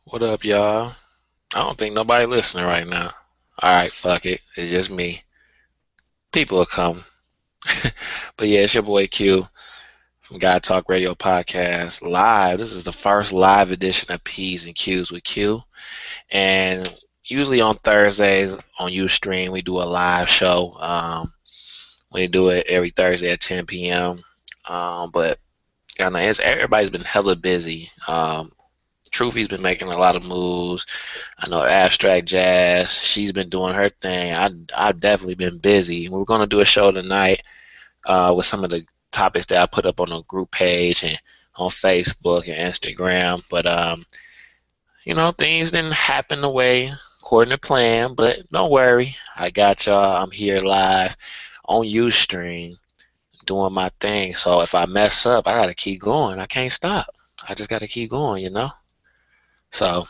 What up, y'all? I don't think nobody listening right now. All right, fuck it. It's just me. People will come. But yeah, it's your boy Q from God Talk Radio Podcast live. This is the first live edition of P's and Q's with Q. And usually on Thursdays on Ustream, we do a live show. We do it every Thursday at 10 p.m. But I know everybody's been hella busy. Truthie's been making a lot of moves. I know Abstract Jazz, she's been doing her thing. I've definitely been busy. We're gonna do a show tonight with some of the topics that I put up on the group page and on Facebook and Instagram. But things didn't happen the way according to plan. But don't worry, I got y'all. I'm here live on Ustream doing my thing. So if I mess up, I gotta keep going. I can't stop. I just gotta keep going. So,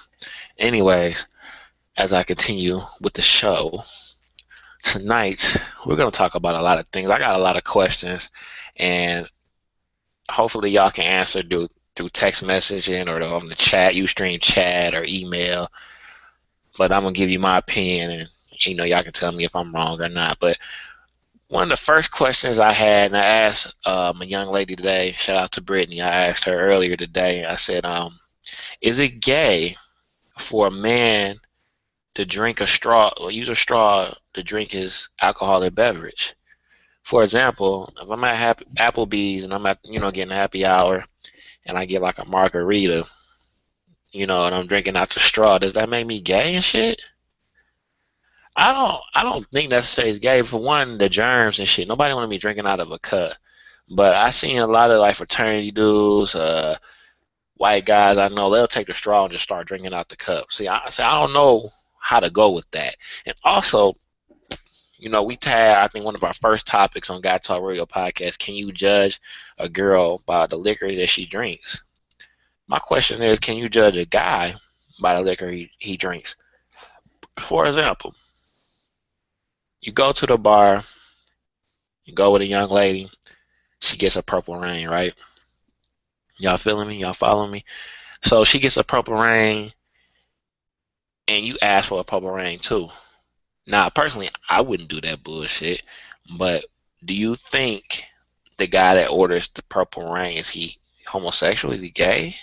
anyways, as I continue with the show tonight, we're going to talk about a lot of things. I got a lot of questions, and hopefully y'all can answer through text messaging or on the chat, Ustream chat or email. But I'm gonna give you my opinion, and y'all can tell me if I'm wrong or not. But one of the first questions I had, and I asked a young lady today. Shout out to Brittany. I asked her earlier today. I said, "Is it gay for a man to drink a straw or use a straw to drink his alcoholic beverage? For example, if I'm at Applebee's and I'm at getting a happy hour and I get like a margarita, and I'm drinking out the straw, does that make me gay and shit? I don't think necessarily it's gay. For one, the germs and shit. Nobody want to be drinking out of a cup. But I seen a lot of like fraternity dudes, white guys I know, they'll take the straw and just start drinking out the cup. I don't know how to go with that. And also, we had, I think, one of our first topics on God Talk Radio Podcast. Can you judge a girl by the liquor that she drinks? My question is, can you judge a guy by the liquor he drinks? For example, you go to the bar, you go with a young lady, she gets a purple rain, right? Y'all feeling me? Y'all following me? So she gets a purple rain, and you ask for a purple rain too. Now, personally, I wouldn't do that bullshit, but do you think the guy that orders the purple rain, is he homosexual? Is he gay?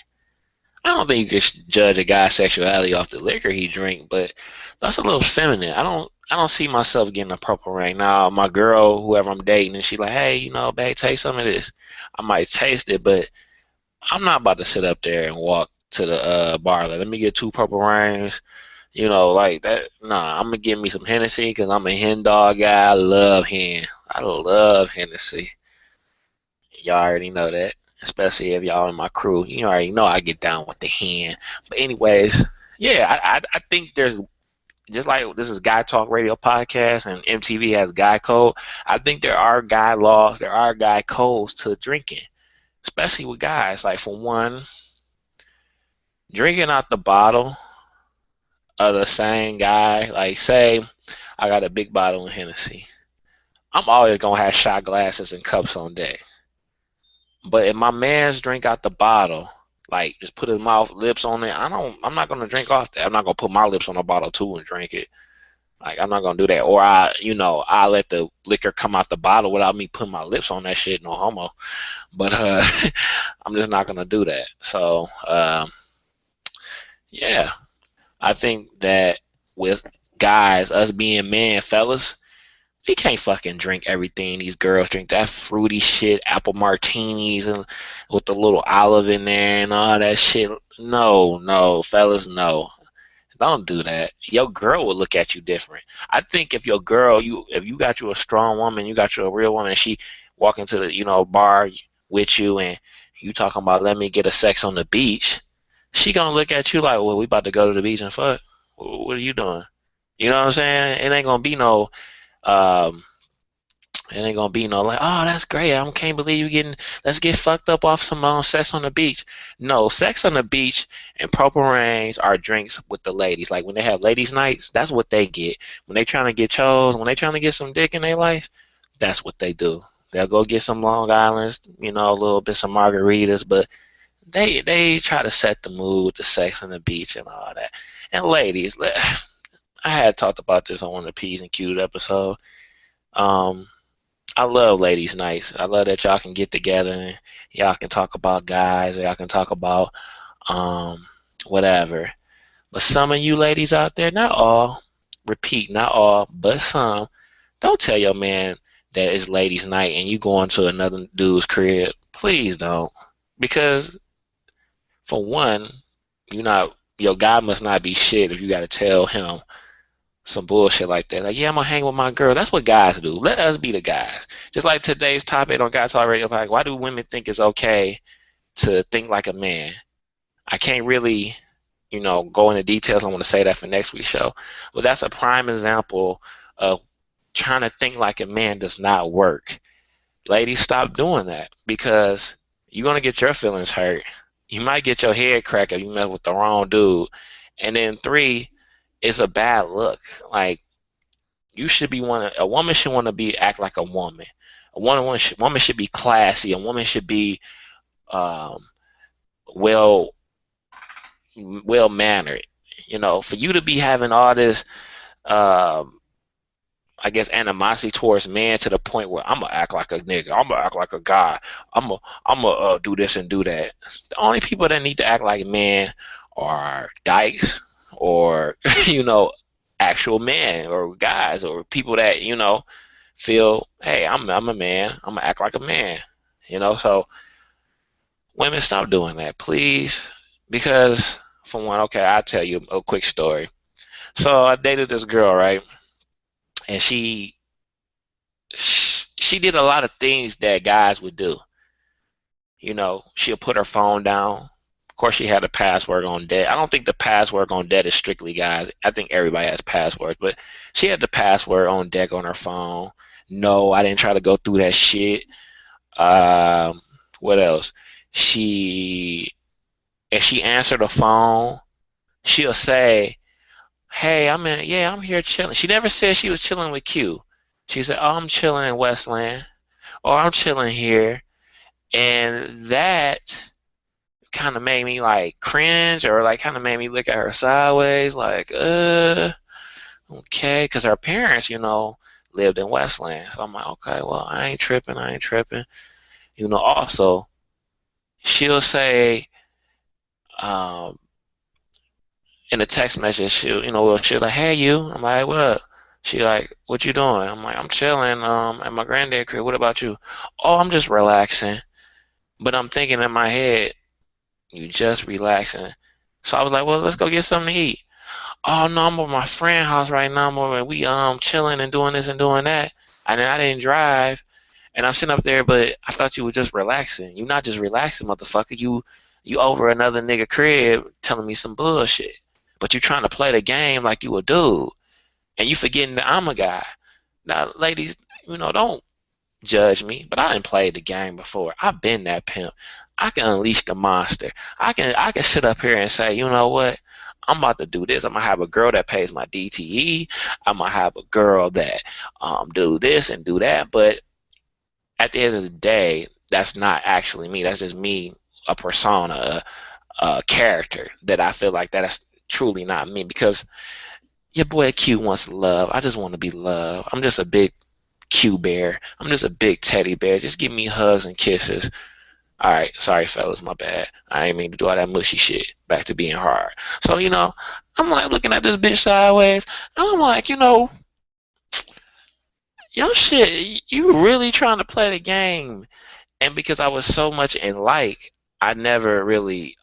I don't think you can judge a guy's sexuality off the liquor he drink, but that's a little feminine. I don't see myself getting a purple rain. Now, my girl, whoever I'm dating, and she like, hey, babe, taste some of this. I might taste it, but I'm not about to sit up there and walk to the bar like, let me get two purple rains. Like that. Nah, I'm gonna give me some Hennessy because I'm a hen dog guy. I love hen. I love Hennessy. Y'all already know that, especially if y'all in my crew. You already know I get down with the hen. But anyways, yeah, I think there's, just like this is Guy Talk Radio Podcast and MTV has Guy Code. I think there are guy laws, there are guy codes to drinking, especially with guys. Like for one, drinking out the bottle of the same guy. Like say I got a big bottle of Hennessy. I'm always gonna have shot glasses and cups on deck. But if my man's drink out the bottle, like just put his mouth lips on it, I'm not gonna drink off that. I'm not gonna put my lips on the bottle too and drink it. Like I'm not gonna do that. Or I let the liquor come out the bottle without me putting my lips on that shit, no homo. But I'm just not gonna do that. So yeah. I think that with guys, us being men, fellas, we can't fucking drink everything these girls drink. That fruity shit, apple martinis, and with the little olive in there and all that shit. No, no, fellas, no. Don't do that. Your girl will look at you different. I think if your girl, if you got you a strong woman, you got you a real woman, and she walk into the bar with you, and you talking about let me get a sex on the beach, she gonna look at you like, well, we about to go to the beach and fuck. What are you doing? You know what I'm saying? It ain't gonna be no um it ain't gonna be no like, oh, that's great. I can't believe you getting. Let's get fucked up off some sex on the beach. No, sex on the beach and purple rains are drinks with the ladies. Like when they have ladies' nights, that's what they get. When they trying to get chose, when they trying to get some dick in their life, that's what they do. They'll go get some Long Island's, a little bit some margaritas, but they try to set the mood, the sex on the beach and all that. And ladies, I had talked about this on one of the P's and Q's episode. Um, I love ladies' nights. I love that y'all can get together and y'all can talk about guys, y'all can talk about um whatever. But some of you ladies out there, not all, repeat, not all, but some, don't tell your man that it's ladies' night and you going to another dude's crib. Please don't. Because for one, you not your guy must not be shit if you gotta tell him some bullshit like that. Like, yeah, I'm gonna hang with my girl. That's what guys do. Let us be the guys. Just like today's topic on Guys Talk Radio, like, why do women think it's okay to think like a man? I can't really, go into details. I want to say that for next week's show. But that's a prime example of trying to think like a man does not work. Ladies, stop doing that because you're gonna get your feelings hurt. You might get your head cracked if you mess with the wrong dude. And then three, it's a bad look. Like a woman should want to act like a woman. Woman should be classy. A woman should be um, well mannered. For you to be having all this, I guess, animosity towards men to the point where I'm gonna act like a nigga, I'm gonna act like a guy, I'm gonna do this and do that. The only people that need to act like men are dykes or actual men or guys or people that feel, hey, I'm a man, I'm gonna act like a man. So women, stop doing that, please. Because for one, okay, I'll tell you a quick story. So I dated this girl, right? And she did a lot of things that guys would do. She'll put her phone down. Of course, she had a password on dead. I don't think the password on dead is strictly guys. I think everybody has passwords, but she had the password on deck on her phone. No, I didn't try to go through that shit. What else? If she answered the phone, she'll say, hey, I'm here chilling. She never said she was chilling with Q. She said, oh, I'm chilling in Westland, or I'm chilling here. And that kind of made me like cringe, or like kind of made me look at her sideways, like, okay, because her parents, lived in Westland. So I'm like, okay, well, I ain't tripping. Also, she'll say, in a text message, she'll like, hey, you. I'm like, what up? She like, what you doing? I'm like, I'm chilling at my granddad crib. What about you? Oh, I'm just relaxing. But I'm thinking in my head, you just relaxing. So I was like, well, let's go get something to eat. Oh, no, I'm at my friend's house right now. We chilling and doing this and doing that. And then I didn't drive. And I'm sitting up there, but I thought you were just relaxing. You're not just relaxing, motherfucker. You over another nigga crib telling me some bullshit. But you trying to play the game like you a dude. And you forgetting that I'm a guy. Now, ladies, don't judge me, but I didn't play the game before. I've been that pimp. I can unleash the monster. I can sit up here and say, you know what? I'm about to do this. I'm gonna have a girl that pays my DTE. I'm gonna have a girl that do this and do that. But at the end of the day, that's not actually me. That's just me, a persona, a character that I feel like that's truly not me. Because your boy Q wants love. I just want to be loved. I'm just a big Q bear. I'm just a big teddy bear. Just give me hugs and kisses. All right, sorry fellas, my bad. I ain't mean to do all that mushy shit. Back to being hard. So I'm like looking at this bitch sideways, and I'm like, yo, shit, you really trying to play the game? And because I was so much in like, I never really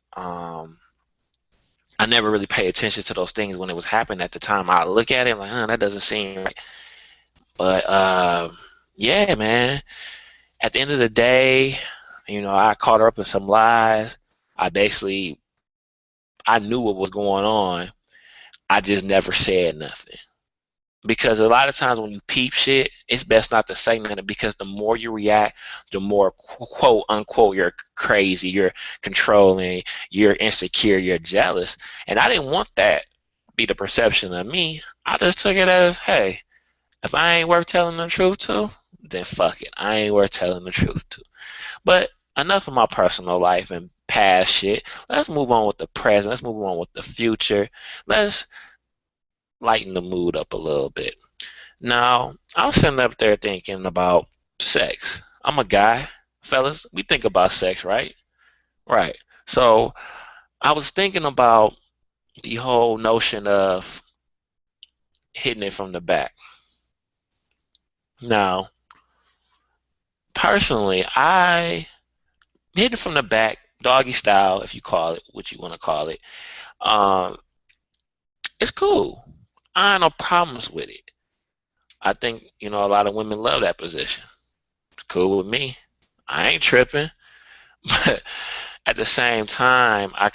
paid attention to those things when it was happening at the time. I look at it like, that doesn't seem right. But yeah, man. At the end of the day, I caught her up in some lies. I knew what was going on. I just never said nothing. Because a lot of times when you peep shit, it's best not to say nothing, because the more you react, the more quote unquote you're crazy, you're controlling, you're insecure, you're jealous. And I didn't want that be the perception of me. I just took it as, hey, if I ain't worth telling the truth to, then fuck it. I ain't worth telling the truth to. But enough of my personal life and past shit. Let's move on with the present. Let's move on with the future. Let's lighten the mood up a little bit. Now, I was sitting up there thinking about sex. I'm a guy, fellas. We think about sex, right? Right. So I was thinking about the whole notion of hitting it from the back. Now, personally, I hit it from the back, doggy style, if you call it what you want to call it. Um, it's cool. I have no problems with it. I think, a lot of women love that position. It's cool with me. I ain't tripping. But at the same time, I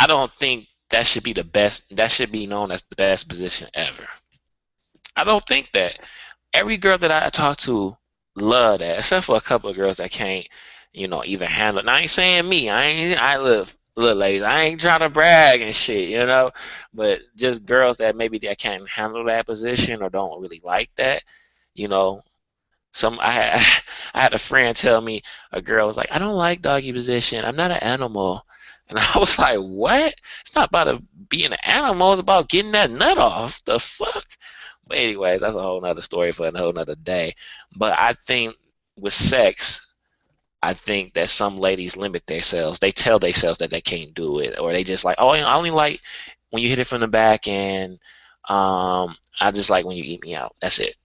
don't think that should be the best, that should be known as the best position ever. I don't think that. Every girl that I talk to love that, except for a couple of girls that can't, even handle it. Now, I ain't saying me. I look, ladies, I ain't trying to brag and shit. But just girls that maybe they can't handle that position or don't really like that, you know. Some I had I had a friend tell me, a girl was like, I don't like doggy position. I'm not an animal. And I was like, what? It's not about being an animal. It's about getting that nut off. The fuck? But anyways, that's a whole nother story for a whole nother day. But I think with sex, I think that some ladies limit themselves. They tell themselves that they can't do it, or they just like, oh, I only like when you hit it from the back, and I just like when you eat me out. That's it.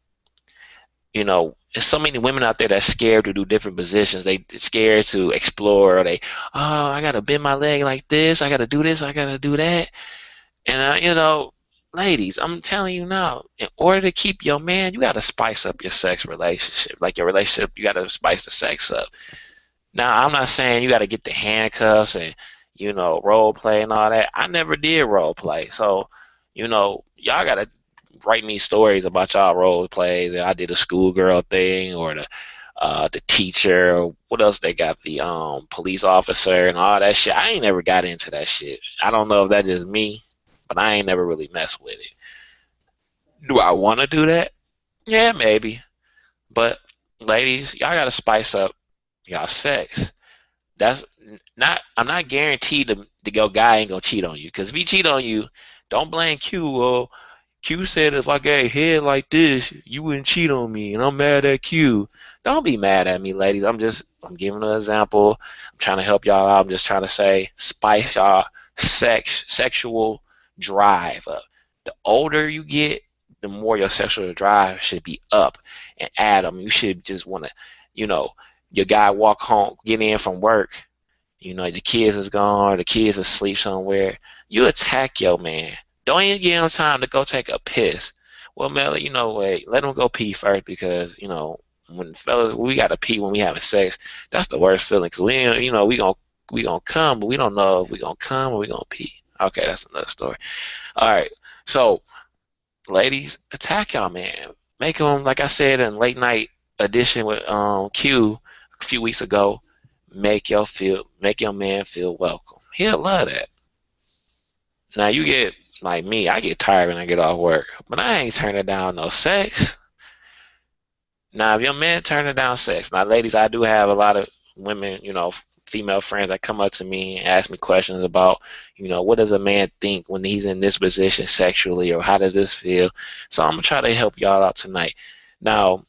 There's so many women out there that's scared to do different positions. They scared to explore. Or I gotta bend my leg like this. I gotta do this. I gotta do that. And ladies, I'm telling you now, in order to keep your man, you gotta spice up your sex relationship. Like your relationship, you gotta spice the sex up. Now, I'm not saying you gotta get the handcuffs and role play and all that. I never did role play, so y'all gotta write me stories about y'all role plays. I did a schoolgirl thing, or the teacher, or what else they got, the police officer and all that shit. I ain't never got into that shit. I don't know if that's just me, but I ain't never really messed with it. Do I want to do that? Yeah, maybe. But ladies, y'all gotta spice up y'all sex. That's not. I'm not guaranteed the go guy ain't gonna cheat on you. Because if he cheat on you, don't blame Q. Well, Q said if I got head like this, you wouldn't cheat on me, and I'm mad at Q. Don't be mad at me, ladies. I'm giving an example. I'm trying to help y'all out. I'm just trying to say, spice y'all sexual drive up. The older you get, the more your sexual drive should be up. And Adam, you should just want to, your guy walk home, get in from work. The kids is gone, the kids asleep somewhere. You attack your man. Don't even give him time to go take a piss. Well, Melly, wait, let him go pee first, because when fellas, we gotta pee when we having sex. That's the worst feeling, because we ain't, we gonna come, but we don't know if we gonna come or we gonna pee. Okay, that's another story. All right, so ladies, attack y'all man. Make him, like I said in late night edition with Q a few weeks ago. Make your man feel welcome. He'll love that. Now you get like me, I get tired when I get off work, but I ain't turning down no sex. Now, if your man turning down sex, now ladies, I do have a lot of women, female friends that come up to me and ask me questions about, what does a man think when he's in this position sexually, or how does this feel? So I'm gonna try to help y'all out tonight. Now,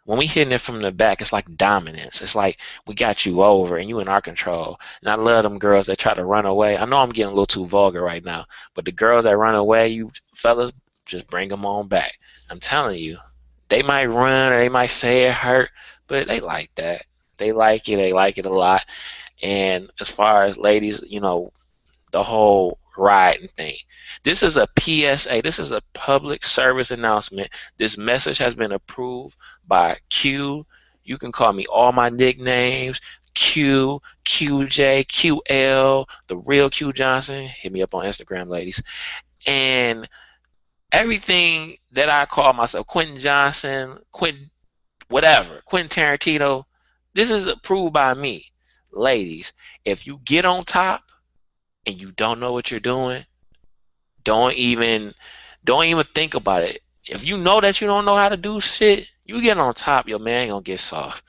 when we hitting it from the back, it's like dominance. It's like we got you over and you in our control. And I love them girls that try to run away. I know I'm getting a little too vulgar right now, but the girls that run away, you fellas, just bring them on back. I'm telling you, they might run or they might say it hurt, but they like that. They like it. They like it a lot. And as far as ladies, the whole riding thing. This is a PSA. This is a public service announcement. This message has been approved by Q. You can call me all my nicknames. Q, QJ, QL, the real Q Johnson. Hit me up on Instagram, ladies. And everything that I call myself, Quentin Johnson, Quentin whatever, Quentin Tarantino, this is approved by me. Ladies, if you get on top and you don't know what you're doing, don't even think about it. If you know that you don't know how to do shit, you get on top, your man ain't gonna get soft.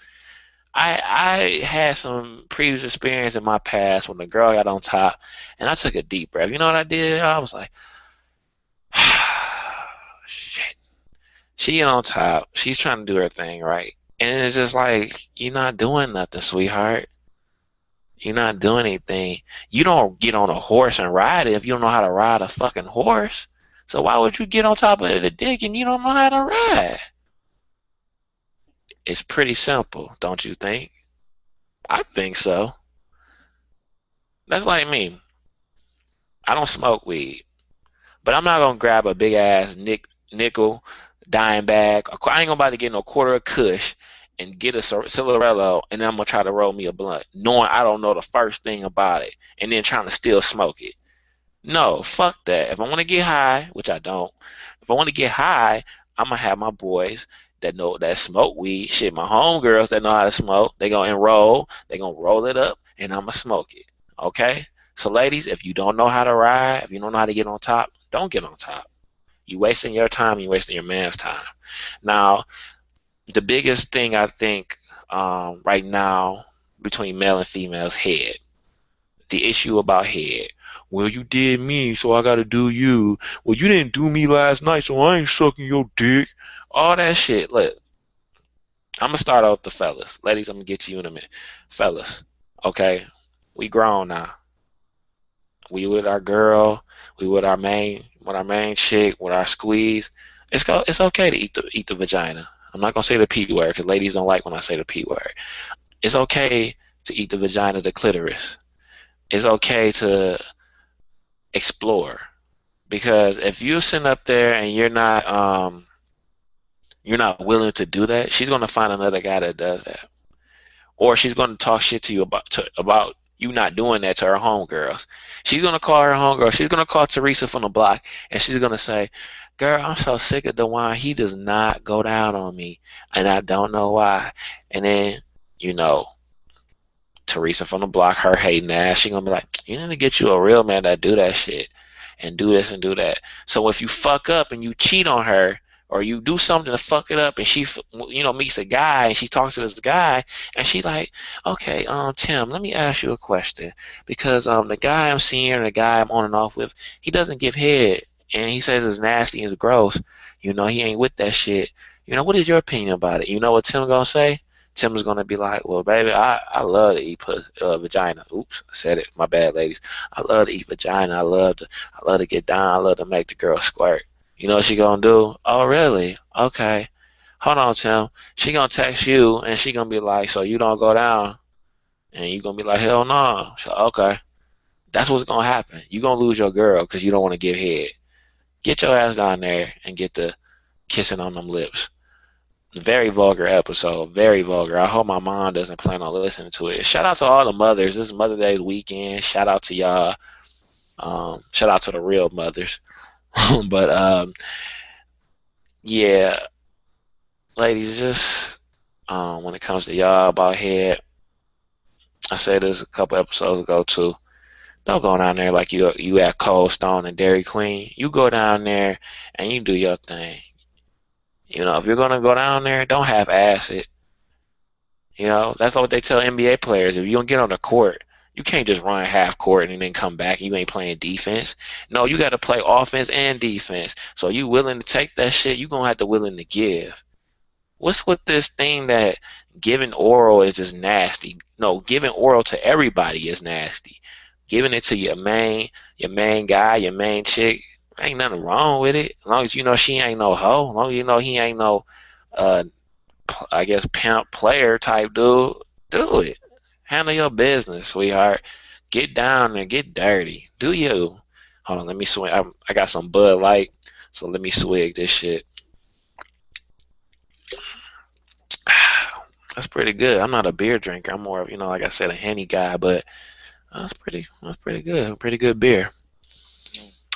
I had some previous experience in my past when the girl got on top, and I took a deep breath. You know what I did? I was like, shit. She on top. She's trying to do her thing, right? And it's just like, you're not doing nothing, sweetheart. You're not doing anything. You don't get on a horse and ride it if you don't know how to ride a fucking horse. So why would you get on top of the dick and you don't know how to ride? It's pretty simple, don't you think? I think so. That's like me. I don't smoke weed, but I'm not gonna grab a big ass nickel dime bag. I ain't gonna about to get no quarter of Kush and get a Cigarello, and then I'm gonna try to roll me a blunt, knowing I don't know the first thing about it, and then trying to still smoke it. No, fuck that. If I want to get high, which I don't, if I want to get high, I'm gonna have my boys that smoke weed. Shit, my homegirls that know how to smoke, they gonna enroll, they gonna roll it up, and I'm gonna smoke it. Okay? So ladies, if you don't know how to ride, if you don't know how to get on top, don't get on top. You wasting your time, you wasting your man's time. Now, the biggest thing I think right now between male and female is head. The issue about head. Well, you did me, so I gotta do you. Well, you didn't do me last night, so I ain't sucking your dick. All that shit. Look, I'm gonna start out with the fellas. Ladies, I'm gonna get to you in a minute. Fellas, okay? We grown now. We with our girl, we with our main chick, with our squeeze. It's okay to eat the vagina. I'm not gonna say the P word because ladies don't like when I say the P word. It's okay to eat the vagina, the clitoris. It's okay to explore because if you're sitting up there and you're not willing to do that, she's gonna find another guy that does that, or she's gonna talk shit to you about you not doing that to her homegirls. She's gonna call her homegirl. She's gonna call Teresa from the block, and she's gonna say, "Girl, I'm so sick of DeJuan. He does not go down on me, and I don't know why." And then, you know, Teresa from the block, her hating ass, she gonna be like, "You need to get you a real man that do that shit, and do this and do that." So if you fuck up and you cheat on her, or you do something to fuck it up, and she, meets a guy and she talks to this guy, and she's like, "Okay, Tim, let me ask you a question, because the guy I'm seeing, or the guy I'm on and off with, he doesn't give head, and he says it's nasty and it's gross. He ain't with that shit. What is your opinion about it?" You know what Tim gonna say? Tim's gonna be like, "Well, baby, I love to eat vagina." Oops, I said it. My bad, ladies. I love to eat vagina. I love to get down. I love to make the girl squirt. You know what she gonna do? "Oh, really? Okay. Hold on, Tim." She gonna text you, and she gonna be like, "So you don't go down?" And you gonna be like, "Hell no." So, okay. That's what's gonna happen. You gonna lose your girl because you don't want to give head. Get your ass down there and get the kissing on them lips. Very vulgar episode. Very vulgar. I hope my mom doesn't plan on listening to it. Shout out to all the mothers. This is Mother Day's weekend. Shout out to y'all. Shout out to the real mothers. But yeah, ladies, just when it comes to y'all about head, I said this a couple episodes ago too. Don't go down there like you at Cold Stone and Dairy Queen. You go down there and you do your thing. If you're gonna go down there, don't have acid. That's what they tell NBA players. If you don't get on the court, you can't just run half court and then come back and you ain't playing defense. No, you got to play offense and defense. So you willing to take that shit, you gonna have to willing to give. What's with this thing that giving oral is just nasty? No, giving oral to everybody is nasty. Giving it to your main guy, your main chick, ain't nothing wrong with it. As long as you know she ain't no hoe. As long as you know he ain't no, I guess, pimp player type dude, do it. Handle your business, sweetheart. Get down and get dirty. Do you? Hold on, let me swig. I got some Bud Light, so let me swig this shit. That's pretty good. I'm not a beer drinker. I'm more of, like I said, a Henny guy, but that's pretty good. Pretty good beer.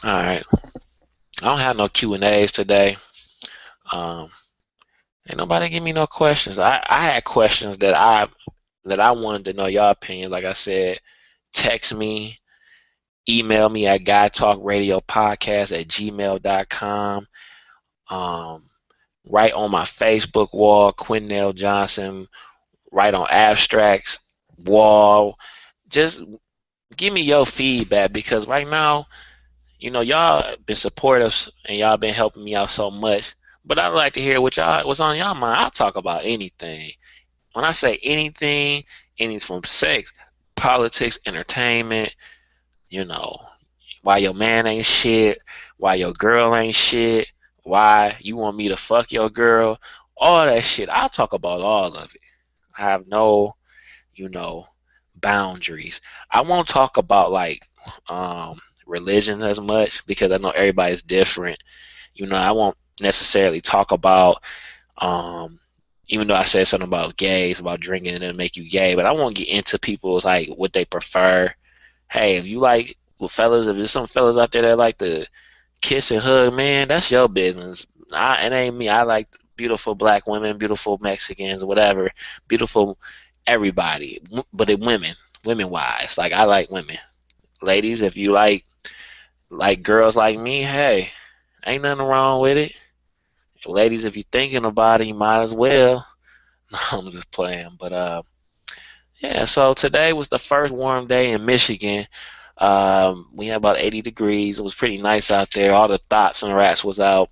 All right. I don't have no Q&As today. Ain't nobody give me no questions. I had questions that I wanted to know y'all opinions. Like I said, text me, email me at guytalkradiopodcast@gmail.com. Right on my Facebook wall, Quinnell Johnson. write on abstracts, wall. Just give me your feedback because right now, y'all been supportive and y'all been helping me out so much. But I'd like to hear what's on y'all mind. I'll talk about anything. When I say anything, anything from sex, politics, entertainment, you know, why your man ain't shit, why your girl ain't shit, why you want me to fuck your girl, all that shit. I'll talk about all of it. I have no, you know, boundaries. I won't talk about like religion as much because I know everybody's different. I won't necessarily talk about um even though I said something about gays, about drinking and it'll make you gay, but I won't get into people's like what they prefer. Hey, if you like well, fellas, if there's some fellas out there that like to kiss and hug, man, that's your business. It ain't me. I like beautiful black women, beautiful Mexicans, whatever, beautiful everybody, but women wise. Like I like women. Ladies, if you like girls like me, hey, ain't nothing wrong with it. Ladies, if you're thinking about it, you might as well. No, I'm just playing, but yeah. So today was the first warm day in Michigan. We had about 80 degrees. It was pretty nice out there. All the thoughts and rats was out.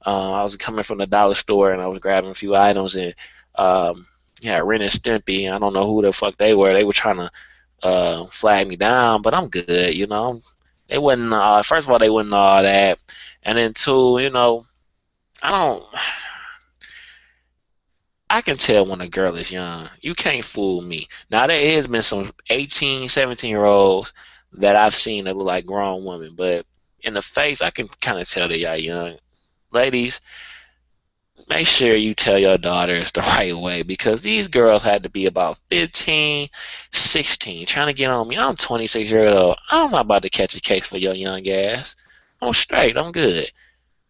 I was coming from the dollar store and I was grabbing a few items and yeah, Ren and Stimpy. I don't know who the fuck they were. They were trying to flag me down, but I'm good. They wasn't. First of all, they wasn't all that, and then two, I don't. I can tell when a girl is young. You can't fool me. Now there has been some 18, 17-year-olds that I've seen that look like grown women, but in the face, I can kind of tell that y'all young. Ladies, make sure you tell your daughters the right way because these girls had to be about 15, 16, trying to get on me. I'm 26 years old. I'm not about to catch a case for your young ass. I'm straight. I'm good.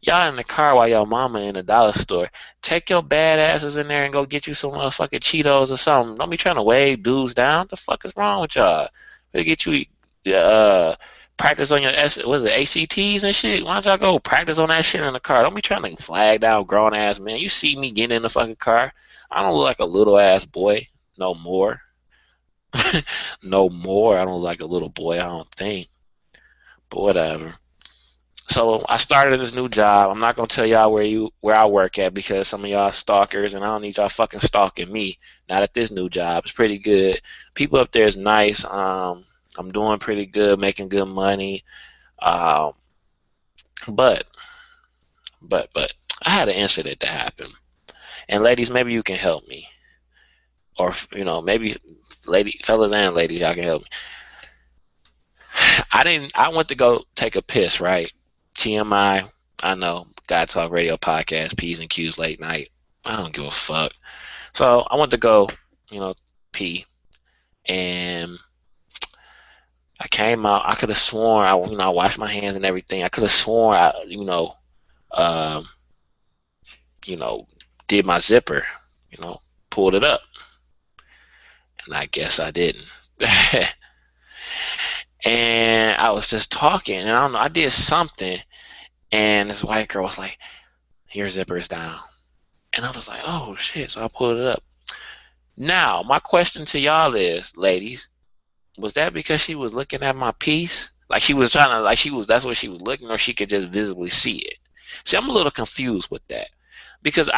Y'all in the car while your mama in the dollar store. Take your bad asses in there and go get you some motherfucking Cheetos or something. Don't be trying to wave dudes down. What the fuck is wrong with y'all? Better get you practice on your ACTs and shit. Why don't y'all go practice on that shit in the car? Don't be trying to flag down grown ass man. You see me getting in the fucking car. I don't look like a little ass boy no more. No more. I don't look like a little boy, I don't think. But whatever. So I started this new job. I'm not gonna tell y'all where I work at because some of y'all stalkers and I don't need y'all fucking stalking me. Not at this new job. It's pretty good. People up there is nice. I'm doing pretty good, making good money. Um, but I had an incident that happened. And ladies, maybe you can help me. Or maybe fellas and ladies, y'all can help me. I went to go take a piss, right? TMI, I know, God Talk Radio Podcast, P's and Q's late night. I don't give a fuck. So I went to go, pee, and I came out. I could have sworn I washed my hands and everything. I could have sworn um, did my zipper, pulled it up, and I guess I didn't. And I was just talking, and I don't know, I did something, and this white girl was like, "Your zipper's down," and I was like, "Oh shit!" So I pulled it up. Now, my question to y'all is, ladies, was that because she was looking at my piece? Like she was trying to, that's what she was looking, or she could just visibly see it? See, I'm a little confused with that. Because if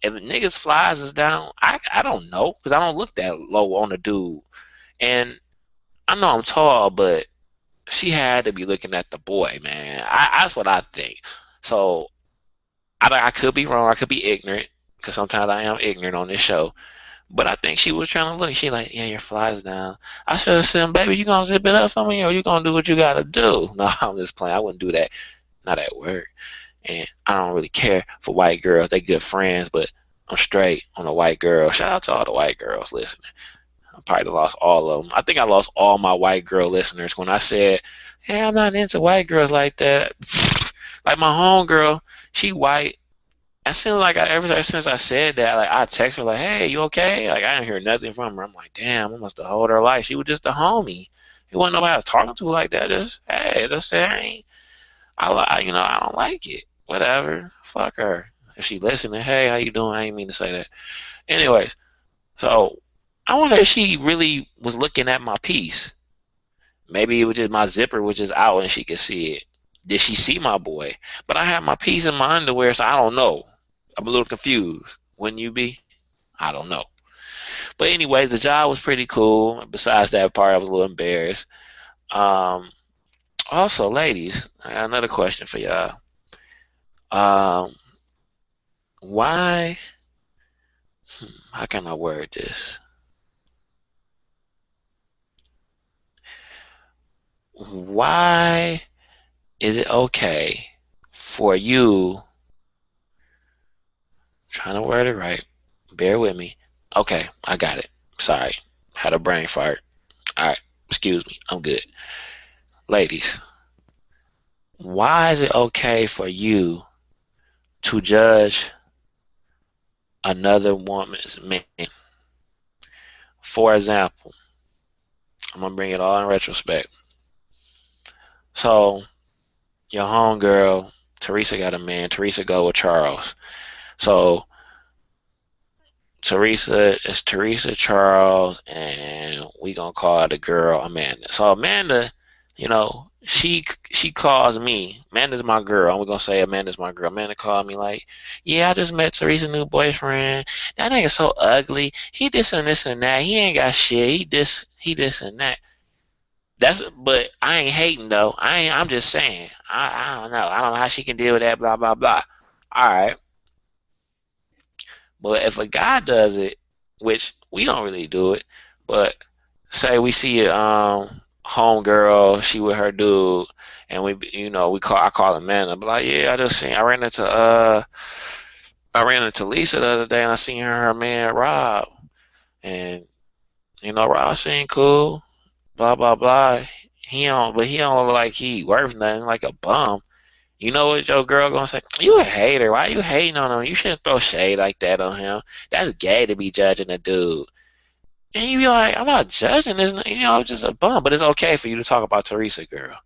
niggas flies is down, I don't know, because I don't look that low on a dude. And I know I'm tall, but she had to be looking at the boy, man. That's what I think. So, I could be wrong, I could be ignorant, because sometimes I am ignorant on this show. But I think she was trying to look. She like, yeah, your fly's down. I should have said, baby, you gonna zip it up for me, or you gonna do what you gotta do? No, I'm just playing. I wouldn't do that. Not at work. And I don't really care for white girls. They good friends, but I'm straight on a white girl. Shout out to all the white girls listening. I probably lost all of them. I think I lost all my white girl listeners when I said, hey, I'm not into white girls like that. Like my homegirl, she white. I seem like ever since I said that, like I text her like, "Hey, you okay?" Like I didn't hear nothing from her. I'm like, "Damn, I must have hold her life." She was just a homie. It wasn't nobody I was talking to like that. Just hey, just saying, I don't like it. Whatever, fuck her. If she listening, hey, how you doing? I didn't mean to say that. Anyways, So I wonder if she really was looking at my piece. Maybe it was just my zipper was just out and she could see it. Did she see my boy? But I had my piece in my underwear, so I don't know. I'm a little confused. Wouldn't you be? I don't know. But anyways, the job was pretty cool. Besides that part, I was a little embarrassed. Um, Also, ladies, I got another question for y'all. Um, why? How can I word this? Why is it okay for you? Trying to word it right. Bear with me. Okay, I got it. Sorry, had a brain fart. All right, excuse me. I'm good. Ladies, why is it okay for you to judge another woman's man? For example, I'm gonna bring it all in retrospect. So your homegirl, Teresa got a man. Teresa go with Charles. So Teresa is Teresa Charles, and we gonna call the girl Amanda. So Amanda, she calls me. Amanda's my girl. I'm gonna say Amanda's my girl. Amanda called me like, yeah, I just met Teresa's new boyfriend. That nigga so ugly. He this and that. He ain't got shit. He this and that. But I ain't hating though. I'm just saying. I don't know. I don't know how she can deal with that. Blah blah blah. All right. But if a guy does it, which we don't really do it, but say we see a homegirl, she with her dude, and I call him man. I'm like, yeah, I ran into Lisa the other day, and I seen her man Rob, and Rob seemed cool, blah blah blah. He don't look like he worth nothing, like a bum. You know what your girl gonna say? You a hater. Why you hating on him? You shouldn't throw shade like that on him. That's gay to be judging a dude. And you be like, I'm not judging this, just a bum. But it's okay for you to talk about Teresa, girl.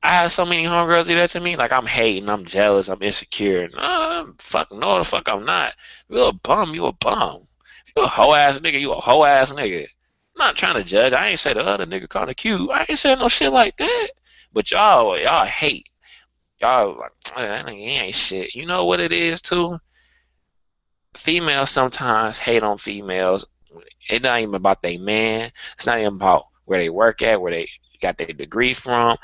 I have so many homegirls do that to me. Like I'm hating, I'm jealous, I'm insecure. No, fuck no, the fuck I'm not. If you a bum, you a bum. If you a hoe ass nigga, you a hoe ass nigga. I'm not trying to judge. I ain't say the other nigga kinda cute. I ain't saying no shit like that. But y'all hate. Y'all like, that nigga, he ain't shit. You know what it is too? Females sometimes hate on females. It's not even about their man. It's not even about where they work at, where they got their degree from.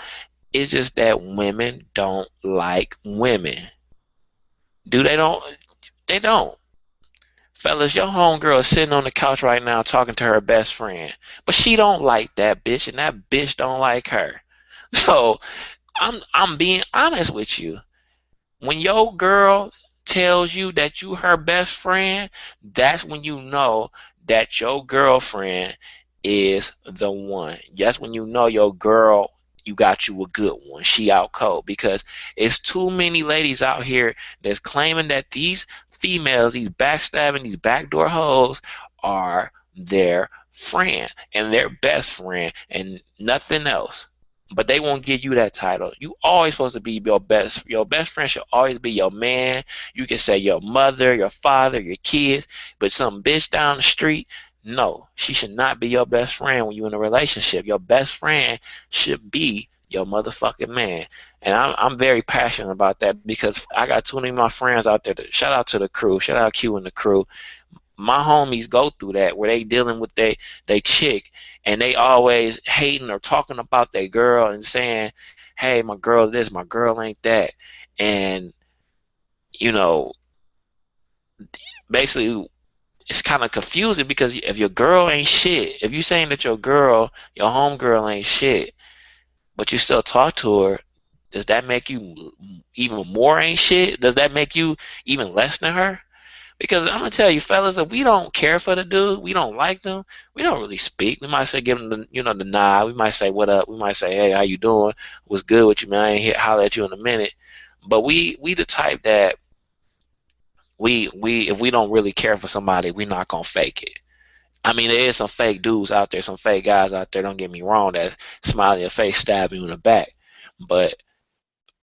It's just that women don't like women. Do they don't? They don't. Fellas, your homegirl is sitting on the couch right now talking to her best friend. But she don't like that bitch and that bitch don't like her. So I'm being honest with you. When your girl tells you that you her best friend, that's when you know that your girlfriend is the one. That's when you know your girl, you got you a good one. She out cold because it's too many ladies out here that's claiming that these females, these backstabbing, these backdoor hoes are their friend and their best friend and nothing else. But they won't give you that title. You always supposed to be your best. Your best friend should always be your man. You can say your mother, your father, your kids. But some bitch down the street, no, she should not be your best friend when you're in a relationship. Your best friend should be your motherfucking man. And I'm very passionate about that because I got too many of my friends out there. Shout out to the crew. Shout out Q and the crew. My homies go through that where they dealing with they chick and they always hating or talking about their girl and saying, hey, my girl this, my girl ain't that. And you know basically it's kind of confusing because if your girl ain't shit, if you saying that your home girl ain't shit, but you still talk to her, does that make you even more ain't shit? Does that make you even less than her? Because I'm gonna tell you, fellas, if we don't care for the dude, we don't like them, we don't really speak. We might say, give them the nod. We might say, what up? We might say, hey, how you doing? What's good with you, man? I ain't here holler at you in a minute. But we the type that we if we don't really care for somebody, we not gonna fake it. I mean, there is some fake dudes out there, some fake guys out there. Don't get me wrong, that smile in your face, stab you in the back. But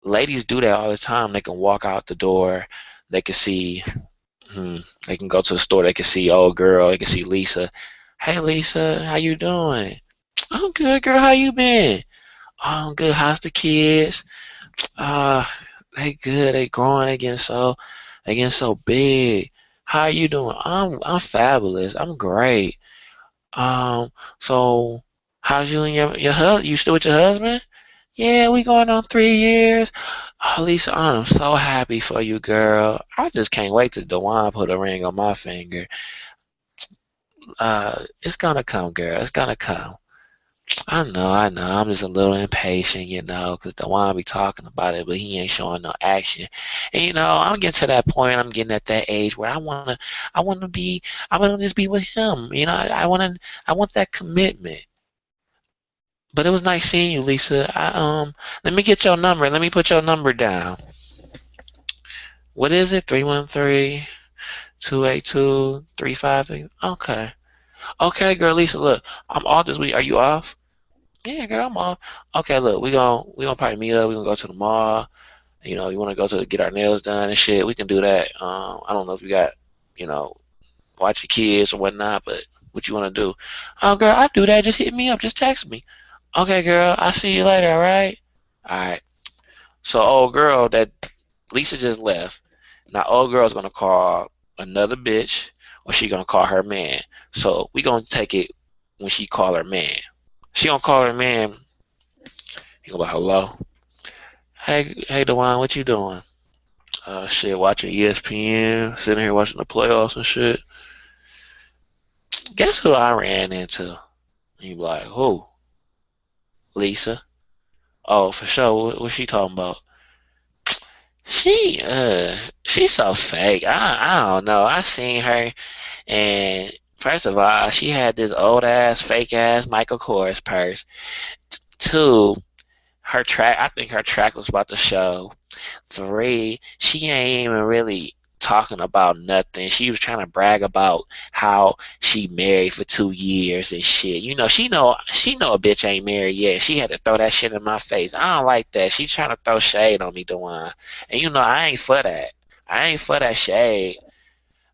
ladies do that all the time. They can walk out the door, they can see They can go to the store. They can see old girl. They can see Lisa. Hey Lisa, how you doing? I'm good, girl. How you been? Oh, I'm good. How's the kids? Uh, they good. They growing. They getting so big. How you doing? I'm fabulous. I'm great. So how's you and your husband? You still with your husband? Yeah, we going on 3 years. Oh, Lisa, I'm so happy for you, girl. I just can't wait till Dewan put a ring on my finger. It's gonna come, girl. It's gonna come. I know. I'm just a little impatient, because Dewan be talking about it, but he ain't showing no action. And I'm getting to that point. I'm getting at that age where I wanna just be with him. I want that commitment. But it was nice seeing you, Lisa. Let me get your number. Let me put your number down. What is it? 313-282-353. Okay. Okay, girl, Lisa, look, I'm off this week. Are you off? Yeah, girl, I'm off. Okay, look, we gonna probably meet up. We gonna go to the mall. You wanna go to get our nails done and shit. We can do that. I don't know if you got, you know, watch your kids or whatnot, but what you wanna do? Oh, girl, I do that. Just hit me up. Just text me. Okay, girl, I'll see you later. All right. All right. So, old girl that Lisa just left. Now, old girl's gonna call another bitch, or she gonna call her man. So we gonna take it when she call her man. She gonna call her man. He gonna be like, hello. Hey, Dewan, what you doing? Shit, watching ESPN, sitting here watching the playoffs and shit. Guess who I ran into? He be like, who? Lisa. Oh, for sure. What she talking about? She, she's so fake. I don't know. I seen her, and first of all, she had this old ass, fake ass Michael Kors purse. Two, her track. I think her track was about to show. Three, she ain't even really talking about nothing. She was trying to brag about how she married for 2 years and shit. She know a bitch ain't married yet. She had to throw that shit in my face. I don't like that. She trying to throw shade on me, Dewan. And I ain't for that. I ain't for that shade.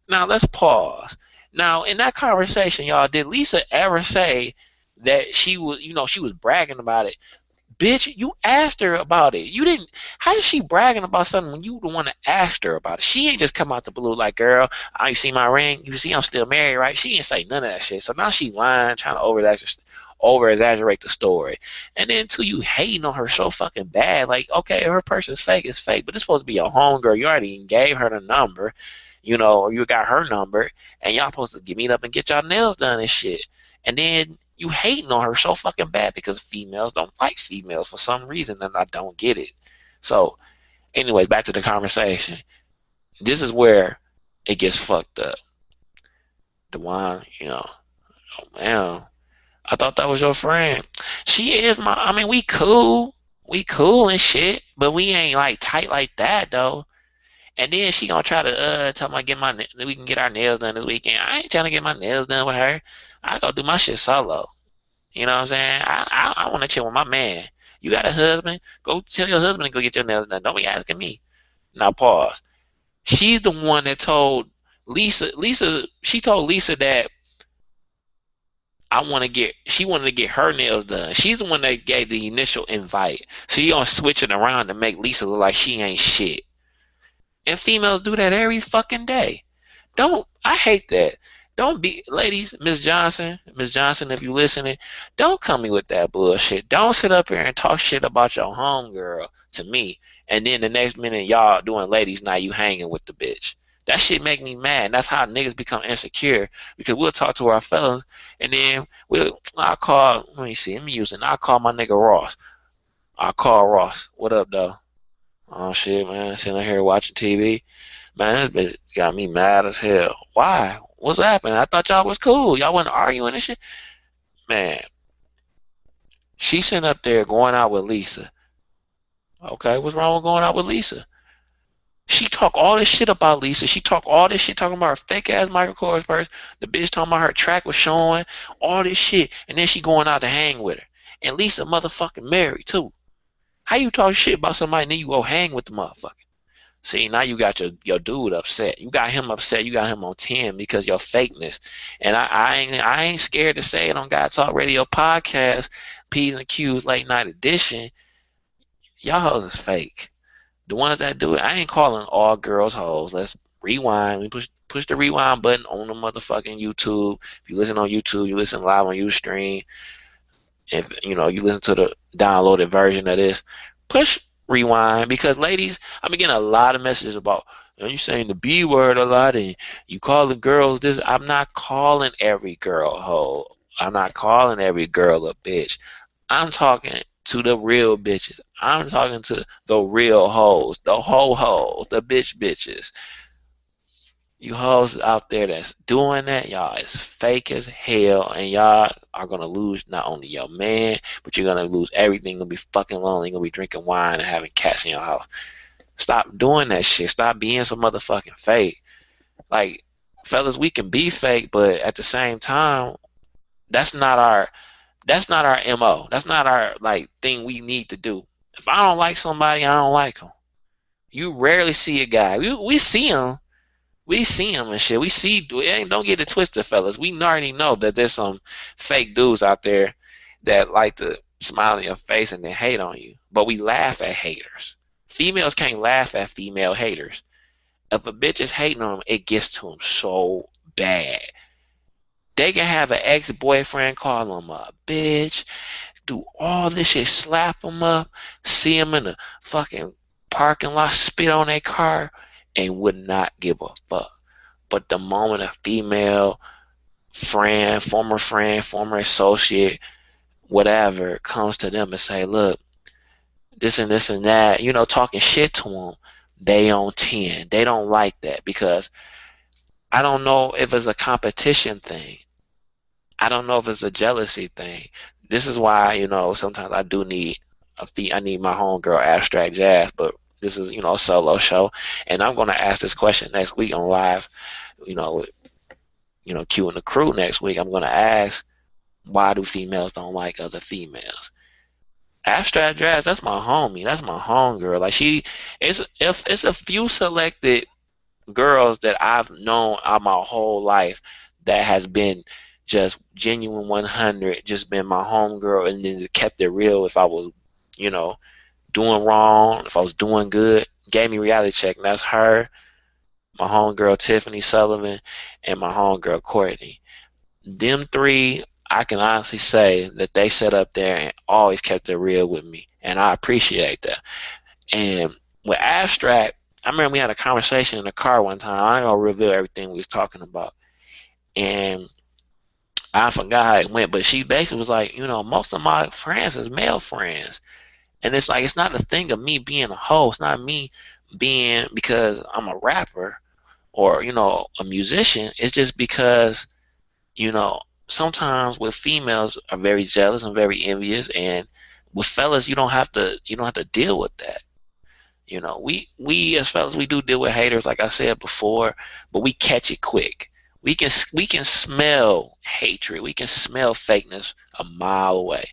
Now let's pause. Now in that conversation, y'all, did Lisa ever say that she was bragging about it? Bitch, you asked her about it. You didn't. How is she bragging about something when you the one that asked her about it? She ain't just come out the blue like, girl, you see my ring? You see I'm still married, right? She ain't say none of that shit. So now she lying, trying to over exaggerate the story. And then too, you hating on her so fucking bad. Like, okay, her person's fake, it's fake, but it's supposed to be your homegirl. You already gave her the number, or you got her number, and y'all supposed to meet up and get y'all nails done and shit. And then you hating on her so fucking bad because females don't like females for some reason, and I don't get it. So, anyways, back to the conversation. This is where it gets fucked up. Dewan, oh man, I thought that was your friend. She is my. I mean, we cool and shit, but we ain't like tight like that though. And then she gonna try to tell me we can get our nails done this weekend. I ain't trying to get my nails done with her. I go do my shit solo. You know what I'm saying? I want to chill with my man. You got a husband? Go tell your husband to go get your nails done. Don't be asking me. Now pause. She's the one that told Lisa. She told Lisa that she wanted to get her nails done. She's the one that gave the initial invite. So you gonna switch it around to make Lisa look like she ain't shit. And females do that every fucking day. I hate that. Don't be, ladies, Miss Johnson, if you listening, don't come me with that bullshit. Don't sit up here and talk shit about your homegirl to me, and then the next minute y'all doing ladies night, you hanging with the bitch. That shit make me mad. And that's how niggas become insecure, because we'll talk to our fellas, and then I'll call. Let me see. I'll call my nigga Ross. I'll call Ross. What up, though? Oh shit, man. Sitting here watching TV. Man, this bitch got me mad as hell. Why? What's happening? I thought y'all was cool. Y'all wasn't arguing and shit. Man, she sitting up there going out with Lisa. Okay, what's wrong with going out with Lisa? She talk all this shit about Lisa. She talk all this shit talking about her fake ass Michael Kors purse. The bitch talking about her track was showing. All this shit. And then she going out to hang with her. And Lisa, motherfucking married too. How you talk shit about somebody and then you go hang with the motherfucker? See, now you got your dude upset. You got him upset. You got him on 10 because your fakeness. And I ain't scared to say it on God Talk Radio podcast, P's and Q's late night edition. Y'all hoes is fake. The ones that do it, I ain't calling all girls hoes. Let's rewind. We push the rewind button on the motherfucking YouTube. If you listen on YouTube, you listen live on Ustream. If you listen to the downloaded version of this, push rewind, because ladies, I'm getting a lot of messages about, you saying the B word a lot and you calling girls this. I'm not calling every girl a hoe. I'm not calling every girl a bitch. I'm talking to the real bitches. I'm talking to the real hoes, the hoe hoes, the bitches. You hoes out there that's doing that, y'all is fake as hell, and y'all are gonna lose not only your man, but you're gonna lose everything. You're gonna be fucking lonely. You're gonna be drinking wine and having cats in your house. Stop doing that shit. Stop being so motherfucking fake. Like, fellas, we can be fake, but at the same time, that's not our MO. That's not our thing we need to do. If I don't like somebody, I don't like them. You rarely see a guy. We see him. We see him and shit. Don't get it twisted, fellas. We already know that there's some fake dudes out there that like to smile in your face and then hate on you. But we laugh at haters. Females can't laugh at female haters. If a bitch is hating on them, it gets to them so bad. They can have an ex-boyfriend call them a bitch, do all this shit, slap them up, see them in the fucking parking lot, spit on their car, and would not give a fuck. But the moment a female friend, former associate, whatever, comes to them and say, look, this and this and that, talking shit to them, they on 10. They don't like that, because I don't know if it's a competition thing. I don't know if it's a jealousy thing. This is why, sometimes I do need I need my homegirl Abstract Jazz, but this is, a solo show, and I'm going to ask this question next week on live, Q and the crew next week. I'm going to ask, why do females don't like other females? Abstract Jazz, that's my homie. That's my homegirl. It's a few selected girls that I've known all my whole life that has been just genuine 100, just been my homegirl, and then kept it real. If I was, doing wrong, if I was doing good, gave me reality check, and that's her, my homegirl Tiffany Sullivan, and my homegirl Courtney. Them three, I can honestly say that they sat up there and always kept it real with me, and I appreciate that. And with Abstract, I remember we had a conversation in the car one time. I ain't gonna reveal everything we was talking about, and I forgot how it went, but she basically was like, most of my friends is male friends. And it's like, it's not a thing of me being a hoe. It's not me being because I'm a rapper or, a musician. It's just because, sometimes with females are very jealous and very envious, and with fellas, you don't have to deal with that. We as fellas, we do deal with haters, like I said before, but we catch it quick. We can smell hatred. We can smell fakeness a mile away.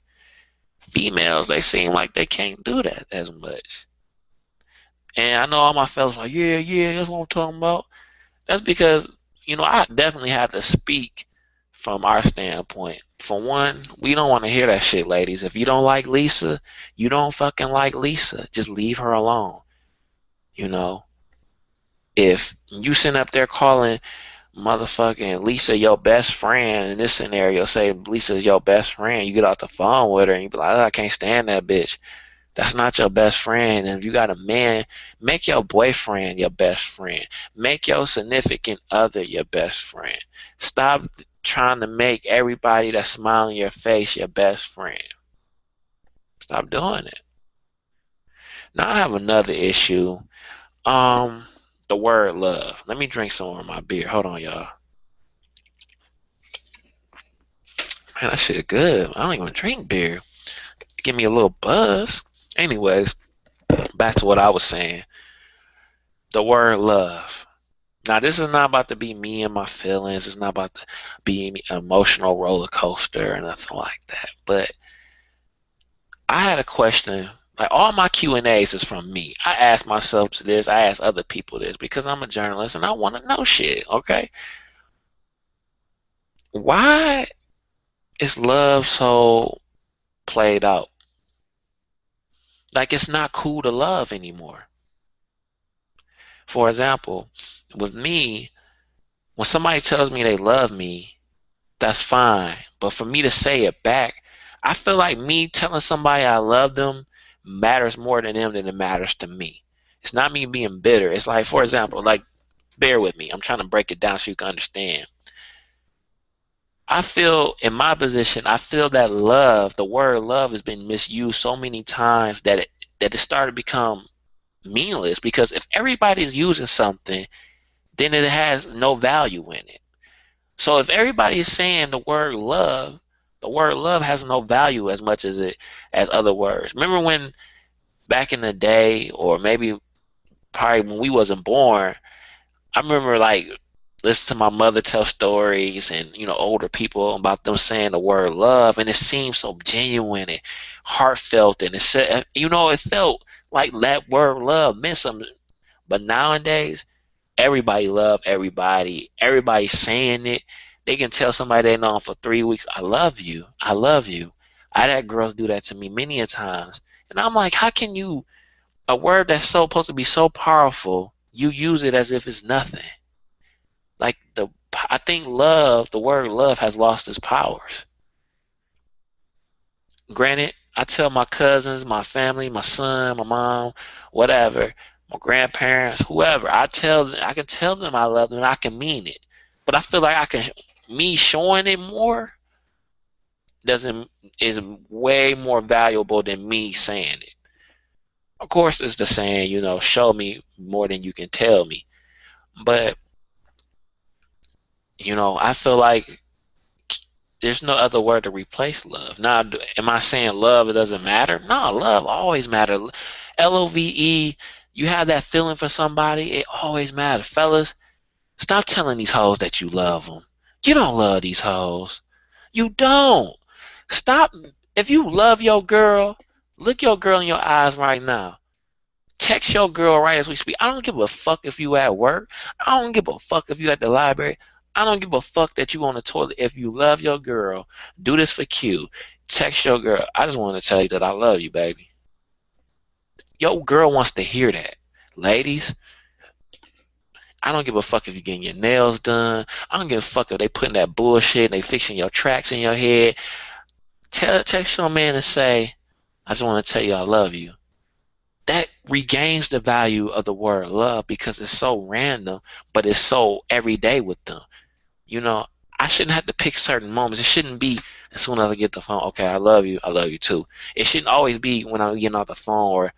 Females, they seem like they can't do that as much. And I know all my fellas like, yeah, that's what I'm talking about. That's because, I definitely have to speak from our standpoint. For one, we don't want to hear that shit, ladies. If you don't like Lisa, you don't fucking like Lisa. Just leave her alone. If you sitting up there calling motherfucking Lisa your best friend, in this scenario, say Lisa's your best friend, you get off the phone with her and you be like, I can't stand that bitch. That's not your best friend. And if you got a man, make your boyfriend your best friend. Make your significant other your best friend. Stop trying to make everybody that's smiling in your face your best friend. Stop doing it. Now I have another issue. The word love. Let me drink some more of my beer. Hold on, y'all. Man, that shit good. I don't even drink beer. Give me a little buzz. Anyways, back to what I was saying. The word love. Now, this is not about to be me and my feelings. It's not about to be an emotional roller coaster or nothing like that. But I had a question Like all my Q&As is from me. I ask myself this, I ask other people this because I'm a journalist and I want to know shit, okay? Why is love so played out? Like it's not cool to love anymore. For example, with me, when somebody tells me they love me, that's fine. But for me to say it back, I feel like me telling somebody I love them matters more to them than it matters to me. It's not me being bitter. It's like, for example, like, bear with me. I'm trying to break it down so you can understand. I feel in my position, I feel that love, the word love has been misused so many times that it started to become meaningless because if everybody's using something, then it has no value in it. So if everybody is saying the word love has no value as much as other words. Remember when back in the day, or maybe probably when we wasn't born, I remember like listening to my mother tell stories and older people about them saying the word love, and it seemed so genuine and heartfelt, and it said it felt like that word love meant something. But nowadays everybody love everybody. Everybody's saying it. They can tell somebody they know for 3 weeks, I love you. I love you. I had girls do that to me many a times. And I'm like, how can you, a word that's supposed to be so powerful, you use it as if it's nothing? Like I think love, the word love has lost its powers. Granted, I tell my cousins, my family, my son, my mom, whatever, my grandparents, whoever, I can tell them I love them and I can mean it. But I feel like me showing it more doesn't is way more valuable than me saying it. Of course, it's the saying, show me more than you can tell me. But, I feel like there's no other word to replace love. Now, am I saying love it doesn't matter? No, love always matters. LOVE, you have that feeling for somebody, it always matters. Fellas, stop telling these hoes that you love them. You don't love these hoes. You don't. Stop. If you love your girl, look your girl in your eyes right now. Text your girl right as we speak. I don't give a fuck if you at work. I don't give a fuck if you at the library. I don't give a fuck that you on the toilet. If you love your girl, do this for Q. Text your girl. I just want to tell you that I love you, baby. Your girl wants to hear that. Ladies, I don't give a fuck if you're getting your nails done. I don't give a fuck if they putting that bullshit and they fixing your tracks in your head. Text your man and say, I just want to tell you I love you. That regains the value of the word love because it's so random, but it's so everyday with them. You know, I shouldn't have to pick certain moments. It shouldn't be as soon as I get the phone, okay, I love you too. It shouldn't always be when I'm getting off the phone or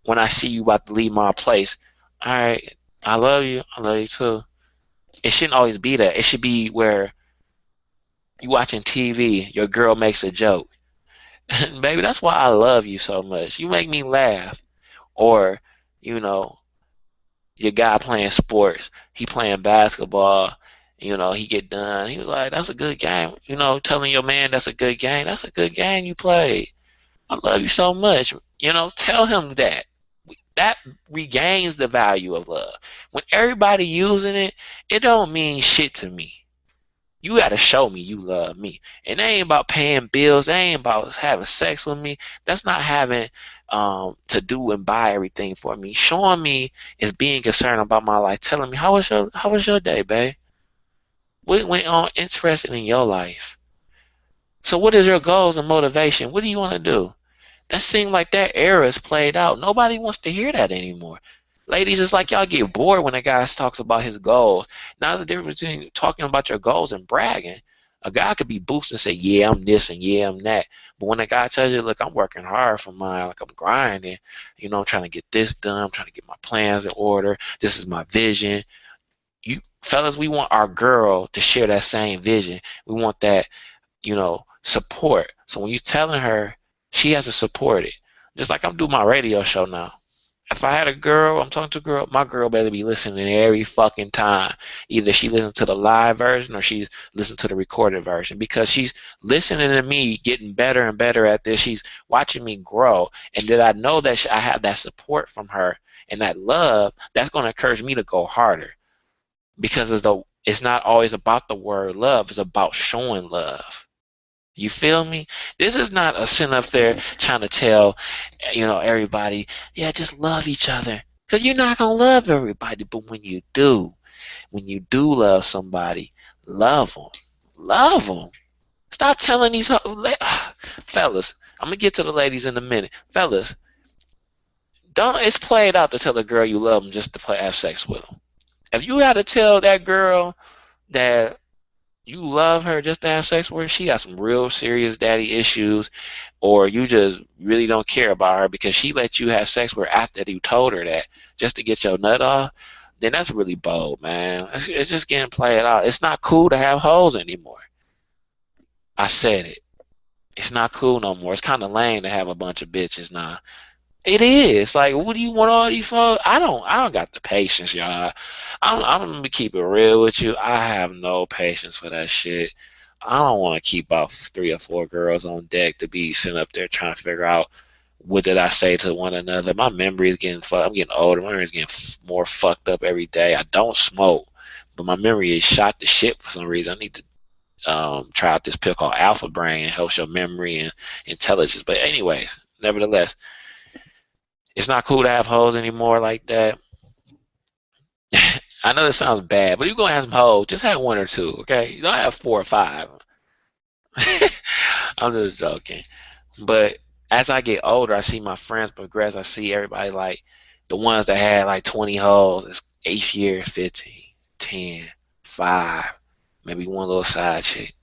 when I see you about to leave my place. All right, I love you too. It shouldn't always be that. It should be where you watching TV, your girl makes a joke. Baby, that's why I love you so much. You make me laugh. Or, you know, your guy playing sports, he playing basketball, he get done. He was like, that's a good game. Telling your man that's a good game. That's a good game you played. I love you so much. Tell him that. That regains the value of love. When everybody using it, it don't mean shit to me. You got to show me you love me. And it ain't about paying bills. It ain't about having sex with me. That's not having to do and buy everything for me. Showing me is being concerned about my life. Telling me, how was your day, babe? What went on interested in your life? So what is your goals and motivation? What do you want to do? That seems like that era is played out. Nobody wants to hear that anymore. Ladies, it's like y'all get bored when a guy talks about his goals. Now there's a difference between talking about your goals and bragging. A guy could be boosting and say, yeah, I'm this and yeah, I'm that. But when a guy tells you, look, I'm working hard for mine, like I'm grinding, I'm trying to get this done, I'm trying to get my plans in order, this is my vision. You fellas, we want our girl to share that same vision. We want that, support. So when you're telling her, she has to support it. Just like I'm doing my radio show now. If I had a girl, I'm talking to a girl, my girl better be listening every fucking time. Either she listens to the live version or she's listening to the recorded version because she's listening to me getting better and better at this. She's watching me grow. And that I know that I have that support from her and that love, that's going to encourage me to go harder because it's not always about the word love, it's about showing love. You feel me? This is not a sin up there trying to tell, everybody, yeah, just love each other. Because you're not going to love everybody. But when you do love somebody, love them. Love them. Stop telling these fellas. I'm going to get to the ladies in a minute. Fellas, don't, it's played out to tell a girl you love them just to have sex with them. If you got to tell that girl that you love her just to have sex with her, she got some real serious daddy issues, or you just really don't care about her because she let you have sex with her after you told her that just to get your nut off, then that's really bold, man. It's just getting played out. It's not cool to have hoes anymore. I said it. It's not cool no more. It's kind of lame to have a bunch of bitches now. It is. Like, what do you want all these for? I don't got the patience, y'all. I'm gonna keep it real with you. I have no patience for that shit. I don't want to keep about 3 or 4 girls on deck to be sitting up there trying to figure out what did I say to one another. My memory is getting fucked. I'm getting older. My memory is getting more fucked up every day. I don't smoke, but my memory is shot to shit for some reason. I need to try out this pill called Alpha Brain. It helps your memory and intelligence. But anyways, nevertheless, it's not cool to have hoes anymore like that. I know this sounds bad, but you're gonna have some hoes. Just have 1 or 2, okay? You don't have 4 or 5. I'm just joking. But as I get older, I see my friends progress. I see everybody like the ones that had like 20 hoes. It's 8 year, 15, 10, 5, maybe one little side chick.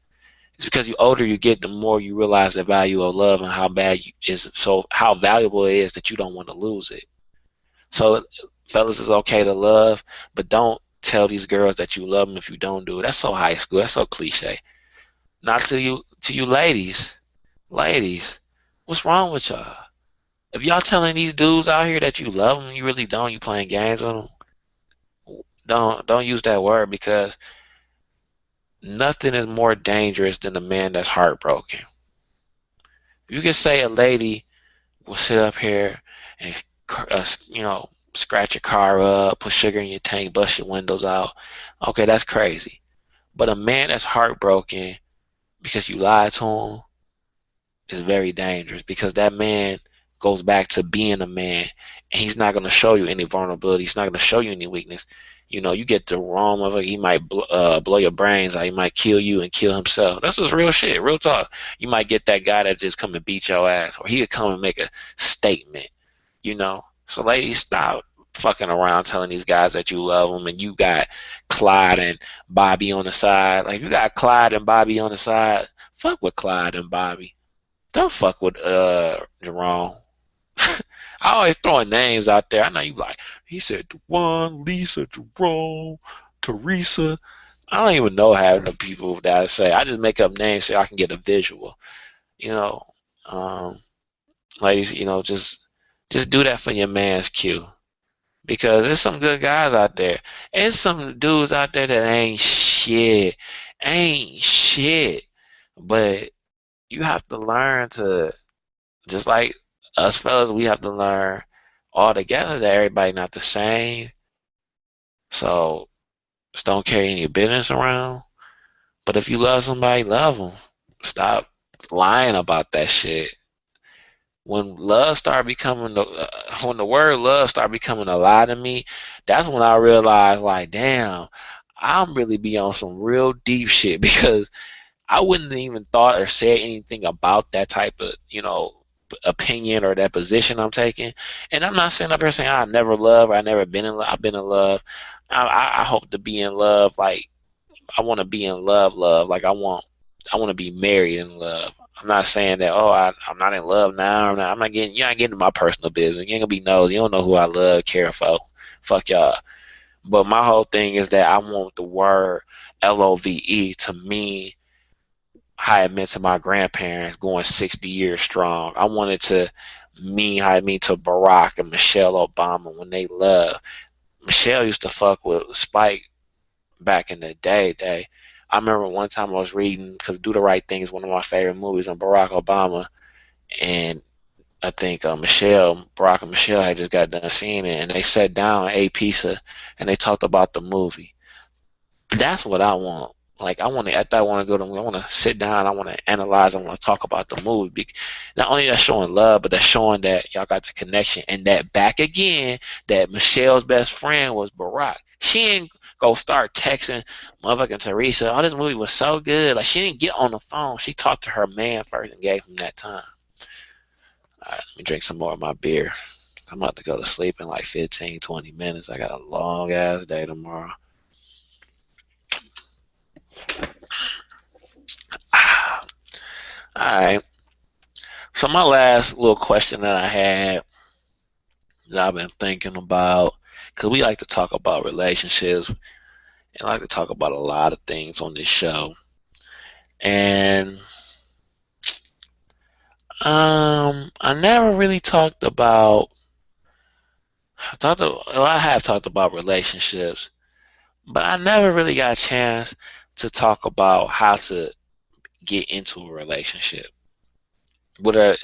It's because the older you get, the more you realize the value of love and how valuable it is that you don't want to lose it. So, fellas, it's okay to love, but don't tell these girls that you love them if you don't do it. That's so high school. That's so cliche. Not to you ladies. Ladies, what's wrong with y'all? If y'all telling these dudes out here that you love them, you really don't. You playing games with them. Don't use that word because nothing is more dangerous than a man that's heartbroken. You can say a lady will sit up here and scratch your car up, put sugar in your tank, bust your windows out. Okay, that's crazy. But a man that's heartbroken because you lied to him is very dangerous because that man goes back to being a man and he's not going to show you any vulnerability. He's not going to show you any weakness. You get the wrong motherfucker, he might blow your brains out. He might kill you and kill himself. That's just real shit, real talk. You might get that guy that just come and beat your ass, or he could come and make a statement. So ladies, stop fucking around telling these guys that you love them and you got Clyde and Bobby on the side. Like, you got Clyde and Bobby on the side, fuck with Clyde and Bobby. Don't fuck with Jerome. I always throwing names out there. I know you like, he said Dewan, Lisa, Jerome, Teresa. I don't even know half the people that I say. I just make up names so I can get a visual. You know, ladies, just do that for your man's cue. Because there's some good guys out there. And some dudes out there that ain't shit. Ain't shit. But you have to learn to, just like us fellas, we have to learn all together that everybody not the same. So just don't carry any business around. But if you love somebody, love them. Stop lying about that shit. When when the word love start becoming a lie to me, that's when I realized, like, damn, I'm really be on some real deep shit because I wouldn't even thought or said anything about that type of, opinion or that position I'm taking. And I'm not sitting up here saying I never love or I never been in love. I've been in love. I hope to be in love. Like, I want to be in love. Like, I want to be married in love. I'm not saying that, I'm not in love now. I'm not getting, you're not getting into my personal business. You ain't gonna be nosy. You don't know who I love, care for. Fuck y'all. But my whole thing is that I want the word LOVE to mean how it meant to my grandparents going 60 years strong. I wanted to how it mean to Barack and Michelle Obama when they love. Michelle used to fuck with Spike back in the day. I remember one time I was reading, because Do the Right Thing is one of my favorite movies, on Barack Obama, and I think Barack and Michelle had just got done seeing it, and they sat down, ate pizza, and they talked about the movie. That's what I want. Like, I want to, after I want to go to, I want to sit down, I want to analyze, I want to talk about the movie. Not only that's showing love, but that's showing that y'all got the connection. And that back again, that Michelle's best friend was Barack. She didn't go start texting motherfucking Teresa. Oh, this movie was so good. Like, she didn't get on the phone. She talked to her man first and gave him that time. All right, let me drink some more of my beer. I'm about to go to sleep in like 15, 20 minutes. I got a long ass day tomorrow. All right. So my last little question that I had that I've been thinking about, because we like to talk about relationships and like to talk about a lot of things on this show. And I never really talked about I have talked about relationships, but I never really got a chance to talk about how to get into a relationship. What are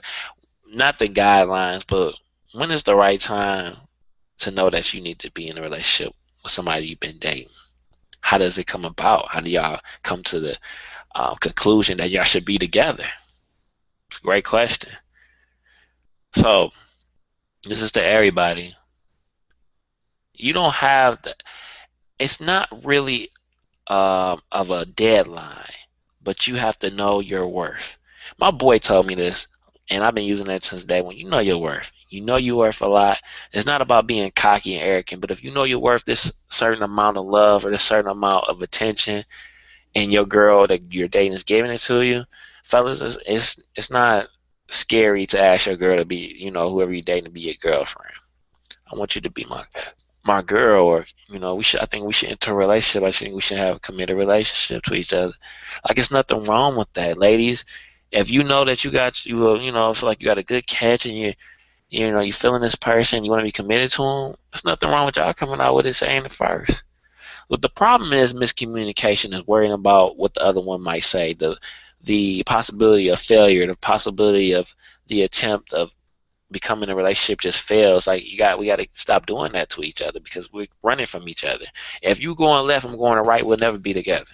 not the guidelines, but when is the right time to know that you need to be in a relationship with somebody you've been dating? How does it come about? How do y'all come to the conclusion that y'all should be together? It's a great question. So this is to everybody. You don't have the. It's not really of a deadline, but you have to know your worth. My boy told me this, and I've been using that since day one. You know your worth. You know you're worth a lot. It's not about being cocky and arrogant, but if you know you're worth this certain amount of love or this certain amount of attention, and your girl that you're dating is giving it to you, fellas, it's not scary to ask your girl to be, whoever you're dating to be your girlfriend. I want you to be my girl, or I think we should enter a relationship. I think we should have a committed relationship to each other. Like, there's nothing wrong with that, ladies. If you know that feel like you got a good catch, and you feeling this person, you want to be committed to him, there's nothing wrong with y'all coming out with it saying it first. But the problem is miscommunication, is worrying about what the other one might say, the possibility of failure, the possibility of the attempt of becoming a relationship just fails. Like, we got to stop doing that to each other, because we're running from each other. If you going left, I'm going right, we'll never be together.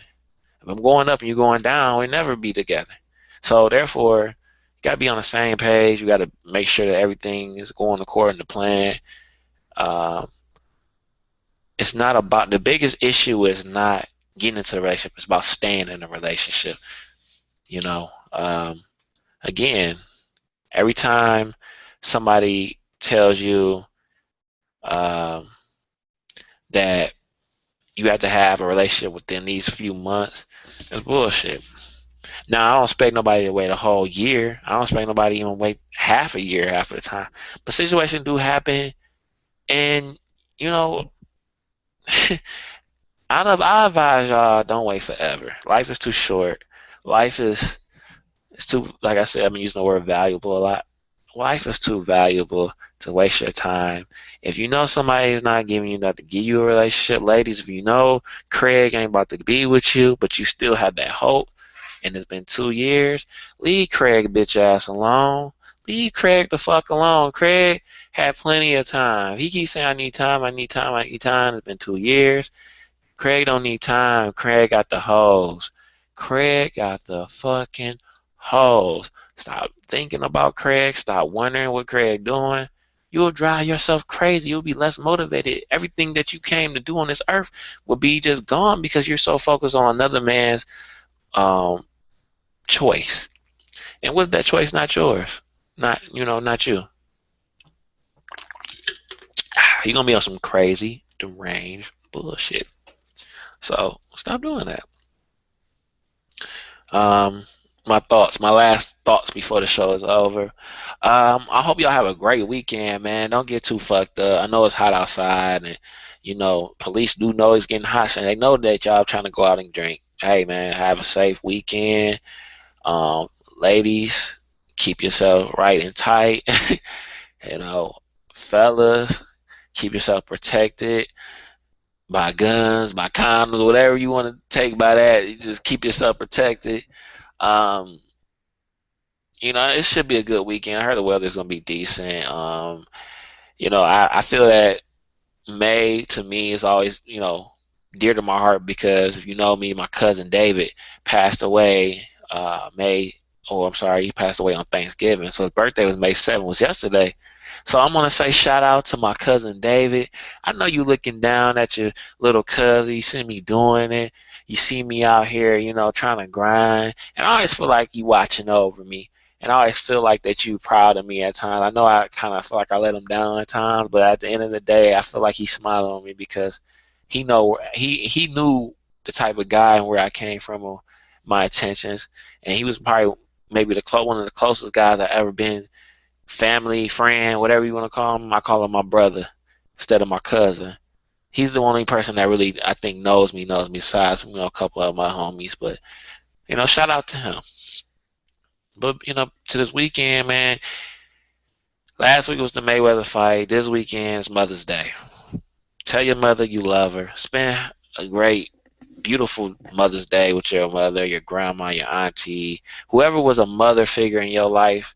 If I'm going up and you're going down, we'll never be together. So therefore, you got to be on the same page. You got to make sure that everything is going according to plan. It's not about, the biggest issue is not getting into a relationship. It's about staying in a relationship. Again, every time somebody tells you that you have to have a relationship within these few months, it's bullshit. Now, I don't expect nobody to wait a whole year. I don't expect nobody to even wait half a year after the time. But situations do happen, and I advise y'all, don't wait forever. Life is too short. Life is it's too, like I said, I'm using the word valuable a lot. Life is too valuable to waste your time. If you know somebody is not giving you enough to give you a relationship, ladies, if you know Craig ain't about to be with you, but you still have that hope, and it's been 2 years, leave Craig bitch ass alone. Leave Craig the fuck alone. Craig had plenty of time. He keeps saying, I need time, I need time, I need time. It's been 2 years. Craig don't need time. Craig got the hoes. Craig got the fucking hoes. Stop thinking about Craig. Stop wondering what Craig doing. You'll drive yourself crazy. You'll be less motivated. Everything that you came to do on this earth will be just gone because you're so focused on another man's choice. And what if that choice not yours? Not you. You're going to be on some crazy, deranged bullshit. So stop doing that. My last thoughts before the show is over. I hope y'all have a great weekend, man. Don't get too fucked up. I know it's hot outside, and police do know it's getting hot, so they know that y'all trying to go out and drink. Hey, man, have a safe weekend. Ladies, keep yourself right and tight. You know, fellas, keep yourself protected by guns, by condoms, whatever you want to take by that. You just keep yourself protected. Um, it should be a good weekend. I heard the weather's gonna be decent. I feel that May to me is always, dear to my heart because if you know me, my cousin David passed away May. Oh, I'm sorry, he passed away on Thanksgiving. So his birthday was May 7th, was yesterday. So I'm gonna say shout out to my cousin David. I know you looking down at your little cousin. You see me doing it. You see me out here, trying to grind. And I always feel like you watching over me. And I always feel like that you proud of me at times. I know I kind of feel like I let him down at times, but at the end of the day, I feel like he's smiling on me because he knew the type of guy and where I came from, or my intentions, and he was probably maybe one of the closest guys I ever been. Family, friend, whatever you want to call him. I call him my brother instead of my cousin. He's the only person that really I think knows me besides a couple of my homies. But shout out to him. But to this weekend, man. Last week was the Mayweather fight. This weekend is Mother's Day. Tell your mother you love her. Spend a great, beautiful Mother's Day with your mother, your grandma, your auntie, whoever was a mother figure in your life.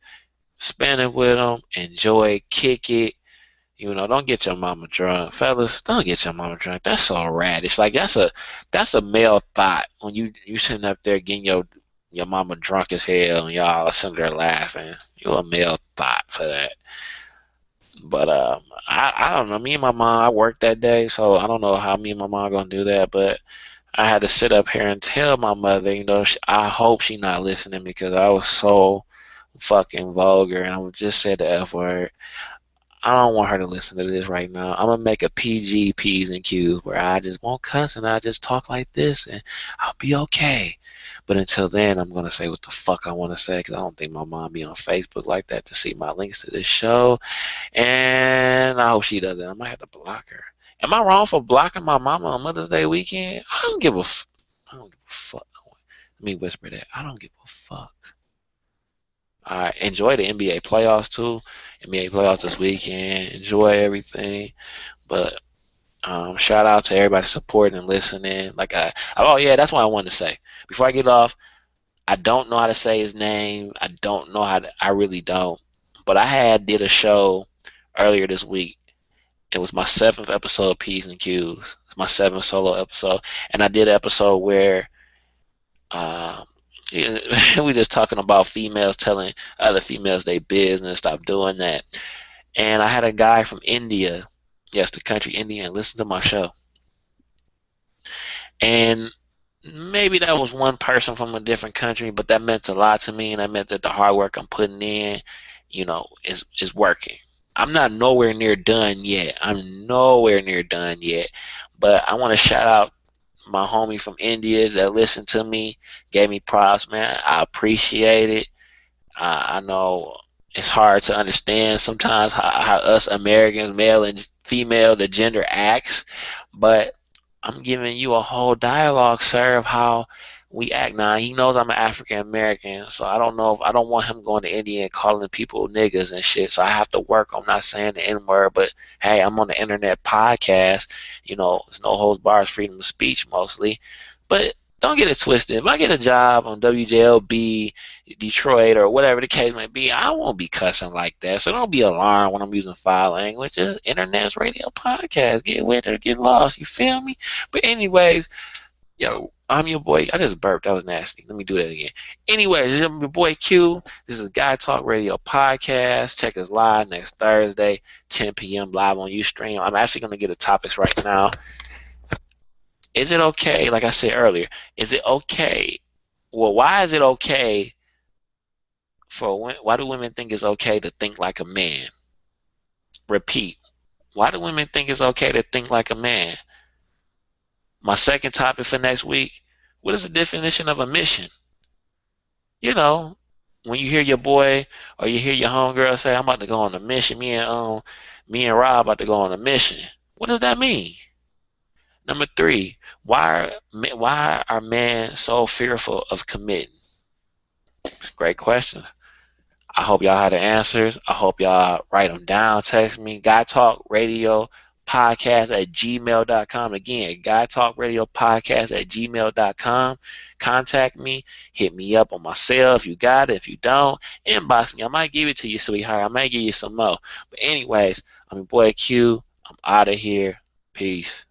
Spend it with them. Enjoy, kick it. Don't get your mama drunk, fellas. Don't get your mama drunk. That's so radish. Like that's a male thought when you sitting up there getting your mama drunk as hell and y'all are sitting there laughing. You're a male thought for that. But I don't know. Me and my mom, I worked that day, so I don't know how me and my mom are gonna do that. But I had to sit up here and tell my mother, I hope she not listening because I was so fucking vulgar and I would just say the F word. I don't want her to listen to this right now. I'm gonna make a PG P's and Q's where I just won't cuss and I just talk like this and I'll be okay. But until then, I'm gonna say what the fuck I want to say because I don't think my mom be on Facebook like that to see my links to this show. And I hope she doesn't. I might have to block her. Am I wrong for blocking my mama on Mother's Day weekend? I don't give a fuck. Let me whisper that. I don't give a fuck. I enjoy the NBA playoffs too. NBA playoffs this weekend. Enjoy everything. But shout out to everybody supporting and listening. Oh yeah, that's what I wanted to say. Before I get off, I don't know how to say his name. I don't know how to, I really don't. But did a show earlier this week. It was my 7th episode of P's and Q's. It's my 7th solo episode. And I did an episode where uh, we just talking about females telling other females they business, stop doing that. And I had a guy from India, yes, the country India, and listen to my show. And maybe that was one person from a different country, but that meant a lot to me, and that meant that the hard work I'm putting in, is working. I'm not nowhere near done yet. But I want to shout out my homie from India that listened to me, gave me props, man. I appreciate it. I know it's hard to understand sometimes how us Americans, male and female, the gender acts, but I'm giving you a whole dialogue, sir, of how we act. Now he knows I'm an African American, so I don't know if I don't want him going to India and calling people niggas and shit. So I have to work on not saying the N word. But hey, I'm on the internet podcast. It's no holds bars, freedom of speech mostly. But don't get it twisted. If I get a job on WJLB, Detroit, or whatever the case may be, I won't be cussing like that. So don't be alarmed when I'm using foul language. It's internet's radio podcast. Get with it or get lost. You feel me? But anyways, yo, I'm your boy. I just burped. That was nasty. Let me do that again. Anyways, I'm your boy Q. This is Guy Talk Radio Podcast. Check us live next Thursday, 10 p.m. live on Ustream. I'm actually going to get the topics right now. Is it okay, like I said earlier, is it okay? Well, why is it okay why do women think it's okay to think like a man? Repeat. Why do women think it's okay to think like a man? My second topic for next week, what is the definition of a mission? When you hear your boy or you hear your homegirl say, I'm about to go on a mission, me and Rob about to go on a mission. What does that mean? Number 3, why are men so fearful of committing? Great question. I hope y'all have the answers. I hope y'all write them down. Text me, Guy Talk Radio Podcast at gmail.com. Again, Guy Talk Radio Podcast at gmail.com. Contact me. Hit me up on my cell if you got it. If you don't, inbox me. I might give it to you, sweetheart. I might give you some more. But anyways, I'm your boy Q. I'm out of here. Peace.